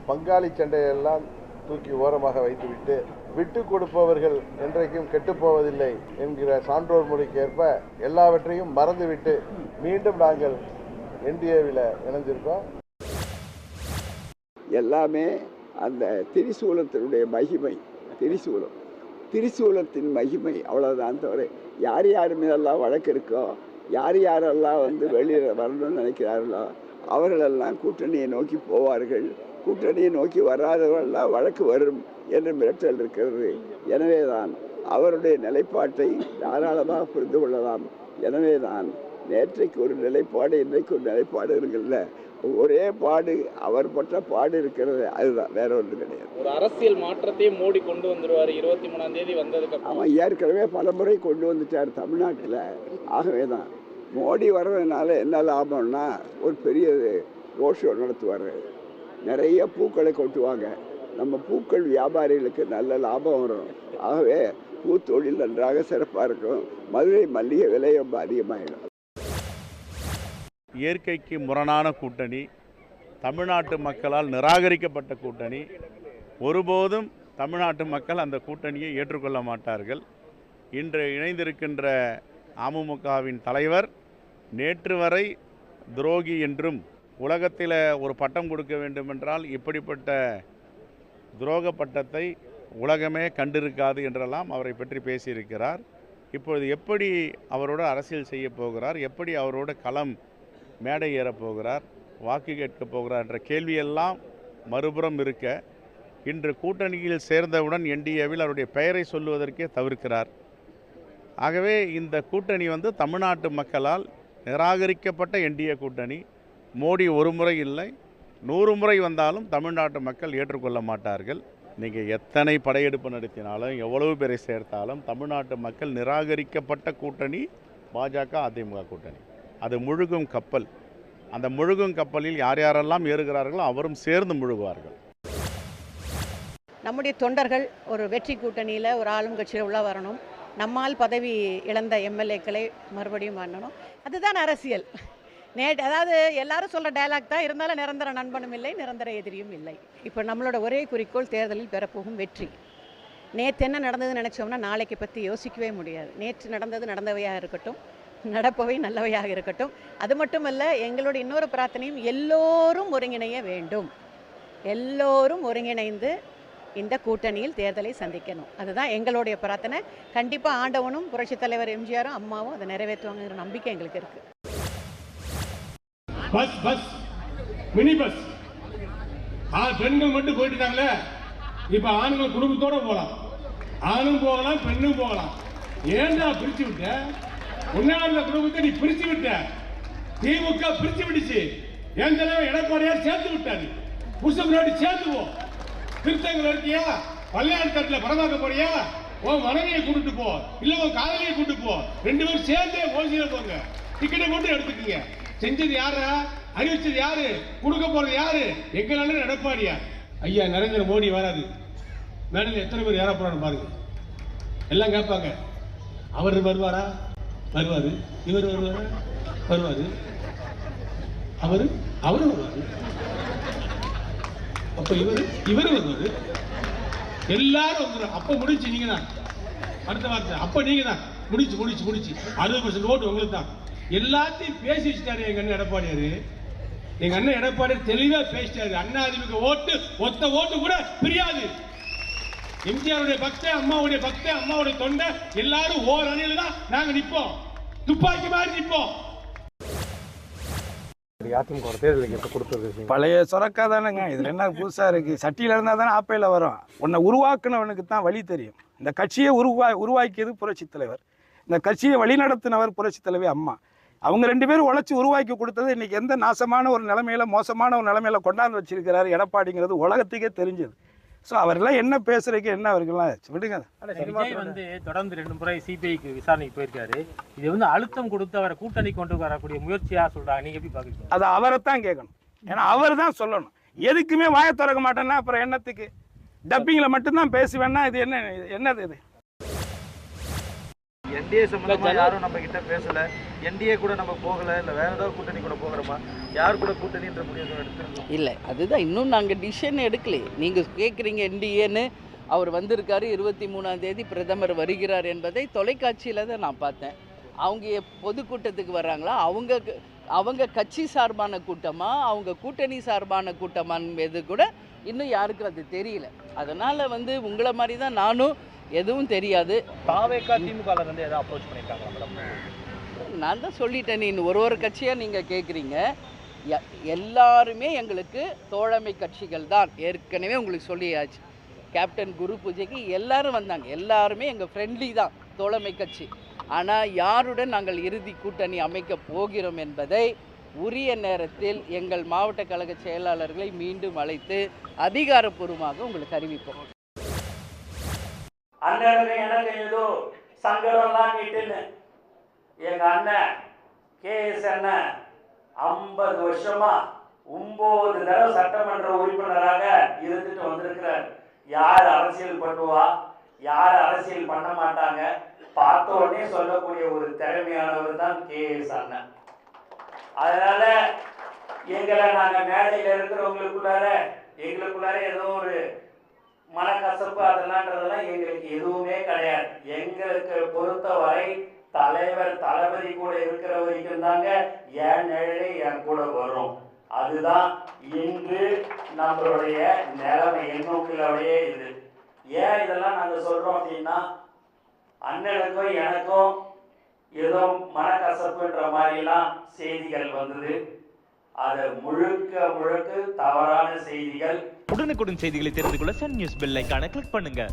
பங்காளி சண்டையெல்லாம் தூக்கி ஓரமாக வைத்துவிட்டு விட்டு கொடுப்பவர்கள் என்றைக்கும் கெட்டுப்போவதில்லை என்கிற சான்றோர் மொழிக்கு ஏற்ப எல்லாவற்றையும் மறந்துவிட்டு மீண்டும் நாங்கள் என்டிஏவில் இணைஞ்சிருக்கோம். எல்லாமே அந்த திரிசூலத்தினுடைய மகிமை, திரிசூலத்தின் மகிமை அவ்வளோதான். தவிர யார் யார் மீதெல்லாம் வழக்கு இருக்கோ, யார் யாரெல்லாம் வெளியில் வரணும்னு நினைக்கிறார்களோ அவர்களெல்லாம் கூட்டணியை நோக்கி போவார்கள். கூட்டணியை நோக்கி வராதவர்களெல்லாம் வழக்கு வரும் என்று மிரட்டல் இருக்கிறது. எனவே தான் அவருடைய நிலைப்பாட்டை தாராளமாக புரிந்து கொள்ளலாம். எனவே தான் நேற்றைக்கு ஒரு நிலைப்பாடு, இன்றைக்கு ஒரு நிலைப்பாடு இருக்குல்ல, ஒரே பாடு, அவர் பட்ட பாடு இருக்கிறது, அதுதான், வேற ஒன்று கிடையாது. ஒரு அரசியல் மாற்றத்தையும் மோடி கொண்டு வந்துருவார் 23ஆம் தேதி வந்ததுக்கு. அவன் ஏற்கனவே பல முறை கொண்டு வந்துட்டார் தமிழ்நாட்டில். ஆகவே தான் மோடி வர்றதுனால என்ன லாபம்னா, ஒரு பெரிய ரோட் ஷோ நடத்துவார், நிறைய பூக்களை கொட்டுவாங்க, நம்ம பூக்கள் வியாபாரிகளுக்கு நல்ல லாபம் வரும். ஆகவே பூத்தொழில் நன்றாக சிறப்பாக இருக்கும். மதுரை மல்லிகை விலை ரொம்ப அதிகமாகிடும். இயற்கைக்கு முரணான கூட்டணி, தமிழ்நாட்டு மக்களால் நிராகரிக்கப்பட்ட கூட்டணி. ஒருபோதும் தமிழ்நாட்டு மக்கள் அந்த கூட்டணியை ஏற்றுக்கொள்ள மாட்டார்கள். இன்று இணைந்திருக்கின்ற அமமுகவின் தலைவர் நேற்று வரை துரோகி என்றும், உலகத்தில் ஒரு பட்டம் கொடுக்க வேண்டுமென்றால் இப்படிப்பட்ட துரோக பட்டத்தை உலகமே கண்டிருக்காது என்றெல்லாம் அவரை பற்றி பேசியிருக்கிறார். இப்பொழுது எப்படி அவரோட அரசியல் செய்ய போகிறார், எப்படி அவரோட களம் மேடை ஏறப்போகிறார், வாக்கு கேட்கப் போகிறார் என்ற கேள்வியெல்லாம் மறுபுறம் இருக்க, இன்று கூட்டணியில் சேர்ந்தவுடன் என்டிஏவில் அவருடைய பெயரை சொல்லுவதற்கே தவிர்க்கிறார். ஆகவே இந்த கூட்டணி தமிழ்நாட்டு மக்களால் நிராகரிக்கப்பட்ட என்டிஏ கூட்டணி. மோடி ஒரு முறை இல்லை, 100 முறை வந்தாலும் தமிழ்நாட்டு மக்கள் ஏற்றுக்கொள்ள மாட்டார்கள். நீங்கள் எத்தனை படையெடுப்பு நடத்தினாலும், எவ்வளவு பேரை சேர்த்தாலும் தமிழ்நாட்டு மக்கள் நிராகரிக்கப்பட்ட கூட்டணி பாஜக அதிமுக கூட்டணி. அது முழுகும் கப்பல். அந்த முழுகும் கப்பலில் யார் யாரெல்லாம் ஏறுகிறார்களோ அவரும் சேர்ந்து முழுகுவார்கள். நம்முடைய தொண்டர்கள் ஒரு வெற்றி கூட்டணியில் ஒரு ஆளும் கட்சியில் உள்ள வரணும். நம்மால் பதவி இழந்த எம்எல்ஏக்களை மறுபடியும் வரணும். அதுதான் அரசியல். அதாவது எல்லாரும் சொல்கிற டயலாக் தான், இருந்தாலும் நிரந்தர நண்பனும் இல்லை, நிரந்தர எதிரியும் இல்லை. இப்போ நம்மளோட ஒரே குறிக்கோள் தேர்தலில் பெறப்போகும் வெற்றி. நேற்று என்ன நடந்ததுன்னு நினச்சோம்னா நாளைக்கு பற்றி யோசிக்கவே முடியாது. நேற்று நடந்தது நடந்தவையாக இருக்கட்டும், நடப்பவை நல்லவையாக இருக்கட்டும். அது மட்டுமல்ல, எங்களுடைய இன்னொரு பிரார்த்தனையும் எல்லோரும் ஒருங்கிணைய வேண்டும். எல்லோரும் ஒருங்கிணைந்து இந்த கூட்டணியில் தேர்தலை சந்திக்கணும். அதுதான் எங்களுடைய பிரார்த்தனை. கண்டிப்பாக ஆண்டவனும் புரட்சித் தலைவர் எம்ஜிஆரும் அம்மாவும் அதை நிறைவேற்றுவாங்கிற நம்பிக்கை எங்களுக்கு இருக்குது. பஸ் மினி பஸ் பெண்கள் மட்டும் போயிட்டுருக்காங்களே, இப்ப ஆண்கள் குடும்பத்தோட போகலாம், ஆணும் போகலாம் பெண்ணும் போகலாம். ஏன்டா பிரிச்சு விட்ட? உன்னால குடும்பத்தை நீ பிரிச்சு விட்ட. திமுக பிரிச்சு விடுச்சு. என் தலைவர் எடப்பாடியார் சேர்த்து விட்டாரு. புருஷனோடு சேர்த்து போ. திருத்தங்கள் இருக்கியா? பள்ளியாட்காட்டில் படமாக்க போறியா? உன் மனைவியை கூட்டிட்டு போ, இல்ல உன் காதலியை கூட்டிட்டு போ. 2 பேரும் சேர்ந்தே ஓசியில போங்க. டிக்கெட்டை மட்டும் எடுத்துக்கீங்க. செஞ்சது யாரா? அறிவிச்சது யாரு? கொடுக்க போறது யாரு? எங்களால எடப்பாடியார். ஐயா நரேந்திர மோடி வராது. மேடையில் எத்தனை பேர் ஏற போறான்னு பாருங்க. எல்லாம் கேட்பாங்க, அவர் வருவாரா? வருவாரு. இவர் வருவாரா? வருவாரு. அவரும் வருவாரு. அப்ப இவரு வருவாரு. எல்லாரும் வந்துடும். அப்ப முடிச்சு நீங்க தான் அடுத்த வார்த்தை. அப்ப நீங்க தான் முடிச்சு 60% ஓட்டு உங்களுக்கு தான். எல்லாத்தையும் பேசி வச்சுட்டாரு எங்க அண்ணன் எடப்பாடியாரு. எங்க அண்ணன் எடப்பாடியார் தெளிவா பேசிட்டாரு. அண்ணா அதிமுக ஓட்டு ஒத்த ஓட்டு கூட பிரியாது. எம்ஜிஆருடைய பக்தன், அம்மாவுடைய பக்தன், அம்மாவுடைய தொண்டை எல்லாரும் ஓர் அணியில தான் நாங்க நிப்போம். துப்பாக்கி மாதிரி நிப்போம். பழைய சொரக்கா தானேங்க. இதுல என்ன புதுசா இருக்கு? சட்டியில இருந்தா தானே ஆப்பையில வரும். உன்னை உருவாக்குனவனுக்கு தான் வழி தெரியும். இந்த கட்சியை உருவாக்கியது புரட்சி தலைவர். இந்த கட்சியை வழிநடத்தினவர் புரட்சி தலைவி அம்மா. அவங்க 2 பேரும் உழைச்சி உருவாக்கி கொடுத்தது இன்னைக்கு எந்த நாசமான ஒரு நிலைமையில, மோசமான ஒரு நிலைமையில கொண்டாந்து வச்சிருக்கிறாரு எடப்பாடிங்கிறது உலகத்துக்கே தெரிஞ்சது. ஸோ அவரெல்லாம் என்ன பேசுறதுக்கு என்ன அவருக்கெல்லாம் விடுங்க. விஜய் தொடர்ந்து 2 முறை சிபிஐக்கு விசாரணைக்கு போயிருக்காரு. இது அழுத்தம் கொடுத்து அவரை கூட்டணி கொண்டு வரக்கூடிய முயற்சியா சொல்றாங்க. நீங்க எப்படி பாக்குறீங்க? அது அவரைத்தான் கேட்கணும். ஏன்னா அவர் தான் சொல்லணும். எதுக்குமே வாயை திறக்க மாட்டேன்னா அப்புறம் என்னத்துக்கு? டப்பிங்ல மட்டும்தான் பேசுவேன்னா இது என்னது? இது என்டிஏ சம்பந்தமா யாரும் நம்ம கிட்ட பேசல. என்டிஏ கூட நம்ம போகலை, இல்லை வேற ஏதாவது கூட்டணி கூட போகிறோமா, யார் கூட கூட்டணின்ற முடிவு எடுத்துருக்கோம்? இல்லை, அதுதான் இன்னும் நாங்கள் டிசிஷன் எடுக்கலையே. நீங்கள் கேட்குறீங்க என்டிஏன்னு. அவர் வந்திருக்காரு, 23ஆம் தேதி பிரதமர் வருகிறார் என்பதை தொலைக்காட்சியில் தான் நான் பார்த்தேன். அவங்க பொதுக்கூட்டத்துக்கு வர்றாங்களா, அவங்க கட்சி சார்பான கூட்டமா, அவங்க கூட்டணி சார்பான கூட்டமானது கூட இன்னும் யாருக்கும் அது தெரியல. அதனால் உங்களை மாதிரி தான் நானும், எதுவும் தெரியாது. தாவேகா திமுகவில் இருந்து ஏதாவது அப்ரோச் பண்ணியிருக்காங்களா மேடம்? நான் தான் சொல்லிட்டேன், இன்னும் ஒரு கட்சியாக நீங்கள் கேட்குறீங்க. எல்லாருமே எங்களுக்கு தோழமை கட்சிகள் தான். ஏற்கனவே உங்களுக்கு சொல்லியாச்சு. கேப்டன் குரு பூஜைக்கு எல்லாரும் வந்தாங்க, எல்லாருமே எங்கள் ஃப்ரெண்ட்லி தான், தோழமை கட்சி. ஆனால் யாருடன் நாங்கள் இறுதி கூட்டணி அமைக்கப் போகிறோம் என்பதை உரிய நேரத்தில் எங்கள் மாவட்ட கழக செயலாளர்களை மீண்டும் அழைத்து அதிகாரப்பூர்வமாக உங்களுக்கு அறிவிப்போம். அண்ணனுக்கு எனக்கு ஏதோ சங்கடம்லாம் நீட்டுன்னு எங்கள் அண்ணன் KS அண்ணன் 50 வருஷமா 9 தடவை சட்டமன்ற உறுப்பினராக இருந்துட்டு வந்திருக்கிறார். யார் அரசியல் பண்ணுவா, யார் அரசியல் பண்ண மாட்டாங்க, பார்த்த உடனே சொல்லக்கூடிய ஒரு திறமையானவர் தான் KS அண்ணன். அதனால எங்களை நாங்கள் மேடையில் எங்களுக்குள்ளார ஏதோ ஒரு மனக்கசப்பு அதெல்லாம்ன்றதெல்லாம் எங்களுக்கு எதுவுமே கிடையாது. எங்களுக்கு பொறுத்தவரை தலைவர் தளபதி கூட இருக்கிற வரைக்கும் தாங்க என் நிழலே என் கூட வரும். அதுதான் இன்று நம்மளுடைய நிலைமை, எண்ணுடைய இது. ஏன் இதெல்லாம் நாங்கள் சொல்கிறோம் அப்படின்னா, அண்ணனுக்கும் எனக்கும் ஏதோ மனக்கசப்புன்ற மாதிரிலாம் செய்திகள் வந்தது. அது முழுக்க தவறான செய்திகள். உடனுக்குடன் செய்திகளை தெரிந்து கொள்ள சன் நியூஸ் பெல் ஐகானை கிளிக் பண்ணுங்க.